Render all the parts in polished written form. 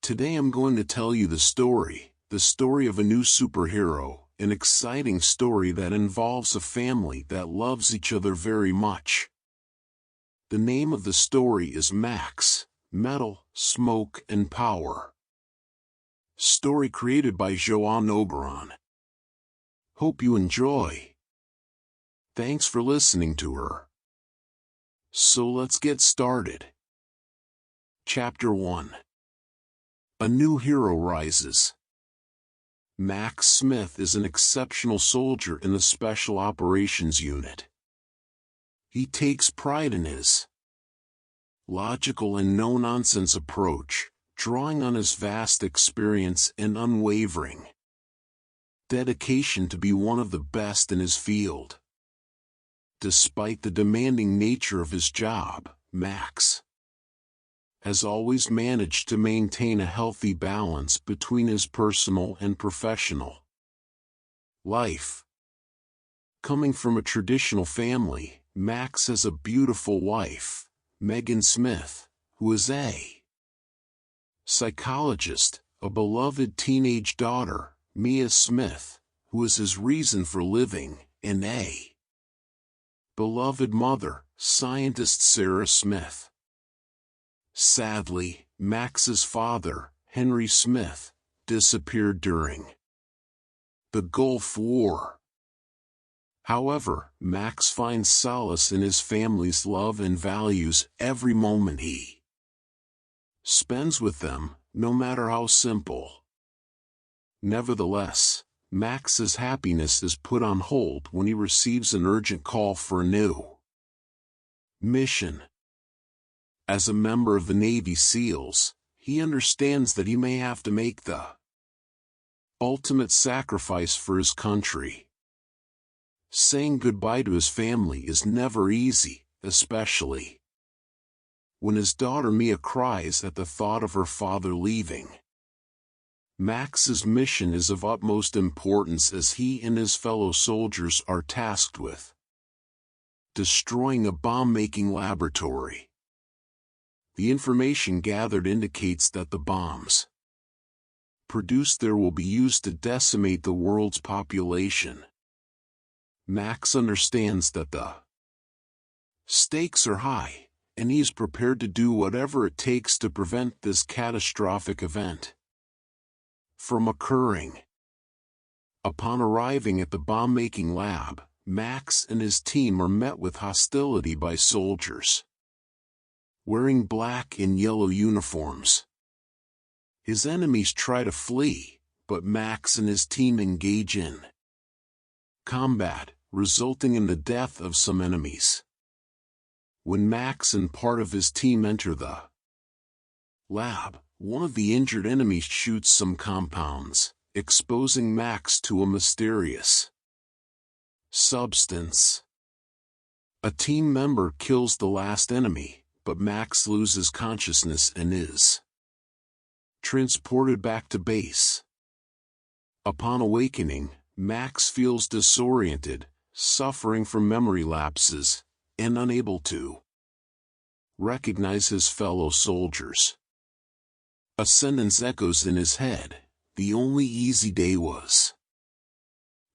Today I'm going to tell you the story of a new superhero, an exciting story that involves a family that loves each other very much. The name of the story is Max, Metal, Smoke and Power. Story created by unwavering. Hope you enjoy. Thanks for listening to her. So let's get started. Chapter 1. A new hero rises. Max Smith is an exceptional soldier in the Special Operations Unit. He takes pride in his logical and no-nonsense approach, drawing on his vast experience and unwavering dedication to be one of the best in his field. Despite the demanding nature of his job, Max has always managed to maintain a healthy balance between his personal and professional life. Coming from a traditional family, Max has a beautiful wife, Megan Smith, who is a psychologist, a beloved teenage daughter, Mia Smith, who is his reason for living, and a beloved mother, scientist Sarah Smith. Sadly, Max's father, Henry Smith, disappeared during the Gulf War. However, Max finds solace in his family's love and values every moment he spends with them, no matter how simple. Nevertheless, Max's happiness is put on hold when he receives an urgent call for a new mission. As a member of the Navy SEALs, he understands that he may have to make the ultimate sacrifice for his country. Saying goodbye to his family is never easy, especially when his daughter Mia cries at the thought of her father leaving. Max's mission is of utmost importance as he and his fellow soldiers are tasked with destroying a bomb-making laboratory. The information gathered indicates that the bombs produced there will be used to decimate the world's population. Max understands that the stakes are high, and he is prepared to do whatever it takes to prevent this catastrophic event from occurring. Upon arriving at the bomb-making lab, Max and his team are met with hostility by soldiers wearing black and yellow uniforms. His enemies try to flee, but Max and his team engage in combat, resulting in the death of some enemies. When Max and part of his team enter the lab, one of the injured enemies shoots some compounds, exposing Max to a mysterious substance. A team member kills the last enemy, but Max loses consciousness and is transported back to base. Upon awakening, Max feels disoriented, suffering from memory lapses, and unable to recognize his fellow soldiers. A sentence echoes in his head: "The only easy day was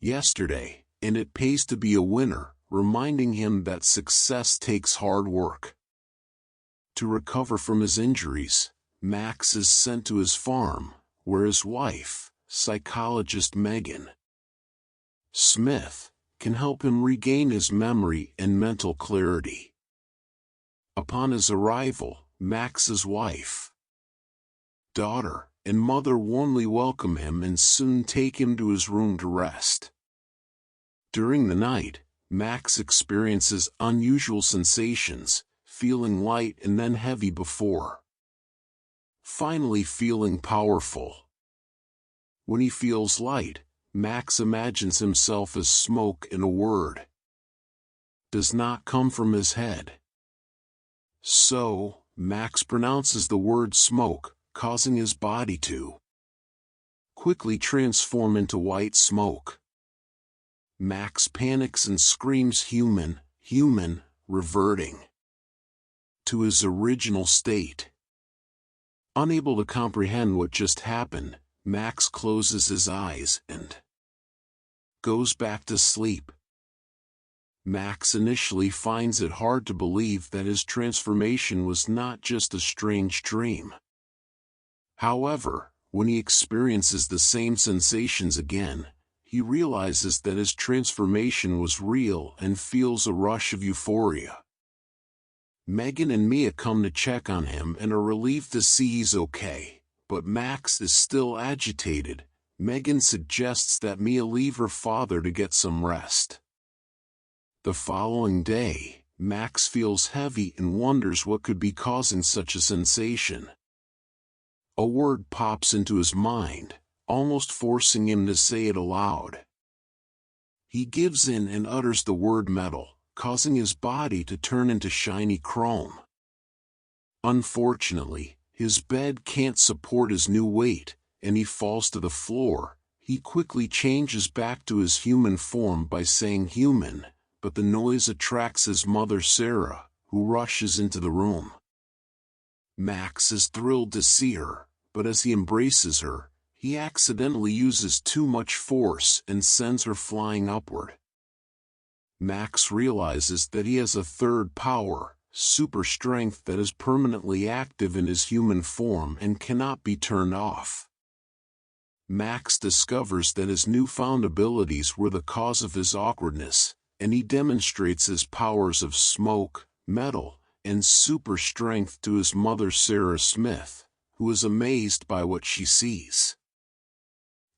yesterday, and it pays to be a winner," reminding him that success takes hard work. To recover from his injuries, Max is sent to his farm, where his wife, psychologist Megan Smith, can help him regain his memory and mental clarity. Upon his arrival, Max's wife, daughter, and mother warmly welcome him and soon take him to his room to rest. During the night, Max experiences unusual sensations, feeling light and then heavy before finally feeling powerful. When he feels light, Max imagines himself as smoke, and a word does not come from his head. So, Max pronounces the word smoke, causing his body to quickly transform into white smoke. Max panics and screams human, human, reverting to his original state. Unable to comprehend what just happened, Max closes his eyes and goes back to sleep. Max initially finds it hard to believe that his transformation was not just a strange dream. However, when he experiences the same sensations again, he realizes that his transformation was real and feels a rush of euphoria. Megan and Mia come to check on him and are relieved to see he's okay, but Max is still agitated. Megan suggests that Mia leave her father to get some rest. The following day, Max feels heavy and wonders what could be causing such a sensation. A word pops into his mind, almost forcing him to say it aloud. He gives in and utters the word metal, causing his body to turn into shiny chrome. Unfortunately, his bed can't support his new weight, and he falls to the floor. He quickly changes back to his human form by saying human, but the noise attracts his mother Sarah, who rushes into the room. Max is thrilled to see her, but as he embraces her, he accidentally uses too much force and sends her flying upward. Max realizes that he has a third power, super strength, that is permanently active in his human form and cannot be turned off. Max discovers that his newfound abilities were the cause of his awkwardness, and he demonstrates his powers of smoke, metal, and super strength to his mother Sarah Smith, who is amazed by what she sees.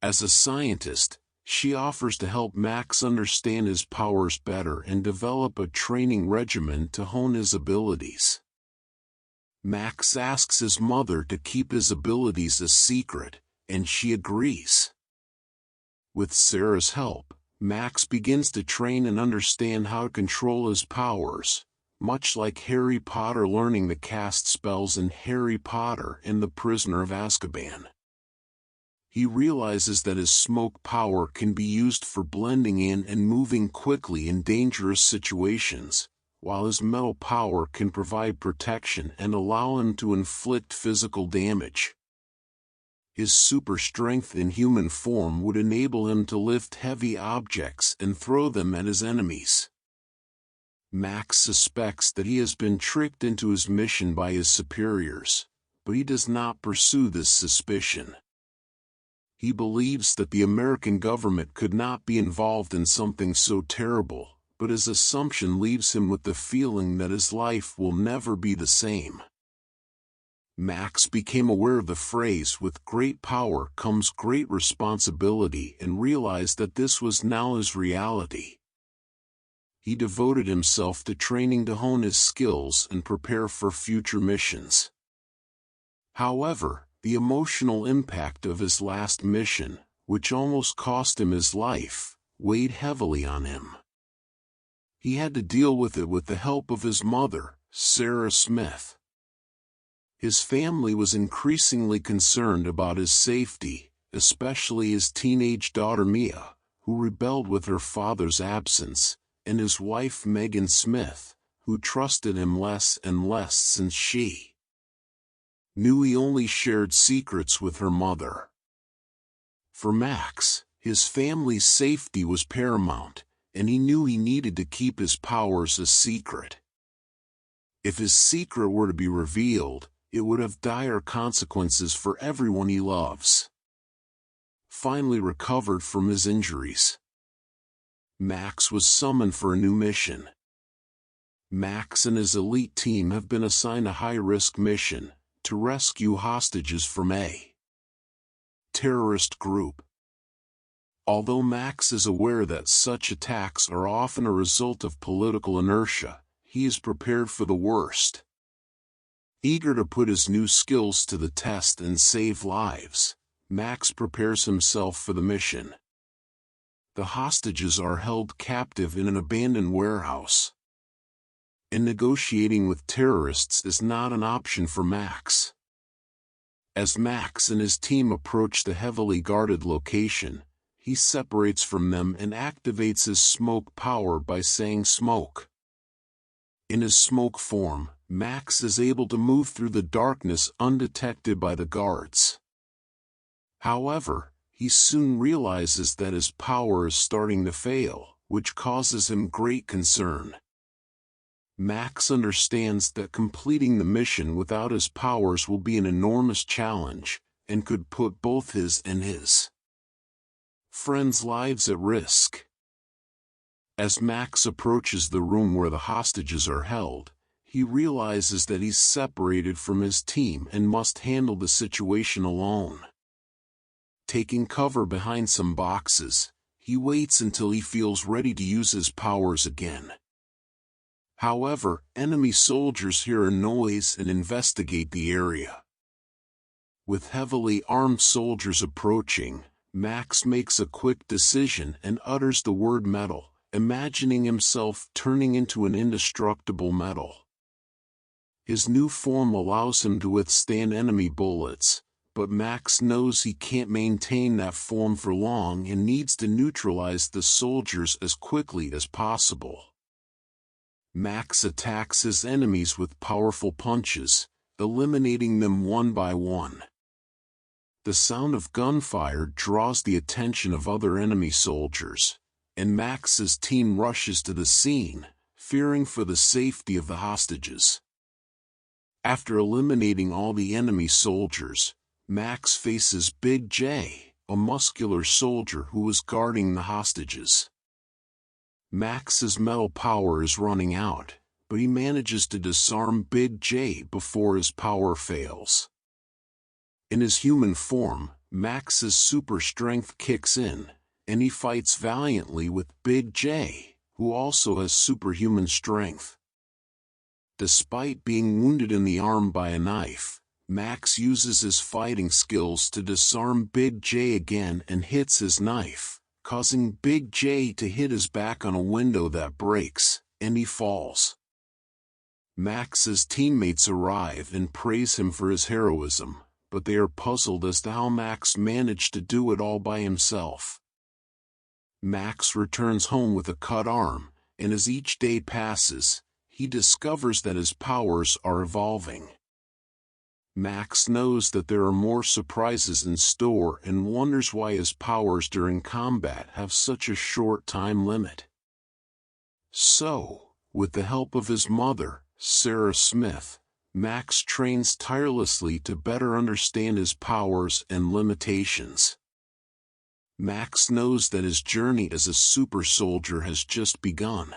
As a scientist, she offers to help Max understand his powers better and develop a training regimen to hone his abilities. Max asks his mother to keep his abilities a secret, and she agrees. With Sarah's help, Max begins to train and understand how to control his powers, much like Harry Potter learning to cast spells in Harry Potter and the Prisoner of Azkaban. He realizes that his smoke power can be used for blending in and moving quickly in dangerous situations, while his metal power can provide protection and allow him to inflict physical damage. His super strength in human form would enable him to lift heavy objects and throw them at his enemies. Max suspects that he has been tricked into his mission by his superiors, but he does not pursue this suspicion. He believes that the American government could not be involved in something so terrible, but his assumption leaves him with the feeling that his life will never be the same. Max became aware of the phrase "with great power comes great responsibility" and realized that this was now his reality. He devoted himself to training to hone his skills and prepare for future missions. However, the emotional impact of his last mission, which almost cost him his life, weighed heavily on him. He had to deal with it with the help of his mother, Sarah Smith. His family was increasingly concerned about his safety, especially his teenage daughter Mia, who rebelled with her father's absence, and his wife Megan Smith, who trusted him less and less since she knew he only shared secrets with her mother. For Max, his family's safety was paramount, and he knew he needed to keep his powers a secret. If his secret were to be revealed, it would have dire consequences for everyone he loves. Finally recovered from his injuries, Max was summoned for a new mission. Max and his elite team have been assigned a high-risk mission to rescue hostages from a terrorist group. Although Max is aware that such attacks are often a result of political inertia, he is prepared for the worst. Eager to put his new skills to the test and save lives, Max prepares himself for the mission. The hostages are held captive in an abandoned warehouse, and negotiating with terrorists is not an option for Max. As Max and his team approach the heavily guarded location, he separates from them and activates his smoke power by saying smoke. In his smoke form, Max is able to move through the darkness undetected by the guards. However, he soon realizes that his power is starting to fail, which causes him great concern. Max understands that completing the mission without his powers will be an enormous challenge, and could put both his and his friends' lives at risk. As Max approaches the room where the hostages are held, he realizes that he's separated from his team and must handle the situation alone. Taking cover behind some boxes, he waits until he feels ready to use his powers again. However, enemy soldiers hear a noise and investigate the area. With heavily armed soldiers approaching, Max makes a quick decision and utters the word metal, imagining himself turning into an indestructible metal. His new form allows him to withstand enemy bullets, but Max knows he can't maintain that form for long and needs to neutralize the soldiers as quickly as possible. Max attacks his enemies with powerful punches, eliminating them one by one. The sound of gunfire draws the attention of other enemy soldiers, and Max's team rushes to the scene, fearing for the safety of the hostages. After eliminating all the enemy soldiers, Max faces Big J, a muscular soldier who is guarding the hostages. Max's metal power is running out, but he manages to disarm Big J before his power fails. In his human form, Max's super strength kicks in, and he fights valiantly with Big J, who also has superhuman strength. Despite being wounded in the arm by a knife, Max uses his fighting skills to disarm Big J again and hits his knife, causing Big J to hit his back on a window that breaks, and he falls. Max's teammates arrive and praise him for his heroism, but they are puzzled as to how Max managed to do it all by himself. Max returns home with a cut arm, and as each day passes, he discovers that his powers are evolving. Max knows that there are more surprises in store and wonders why his powers during combat have such a short time limit. So, with the help of his mother, Sarah Smith, Max trains tirelessly to better understand his powers and limitations. Max knows that his journey as a super soldier has just begun.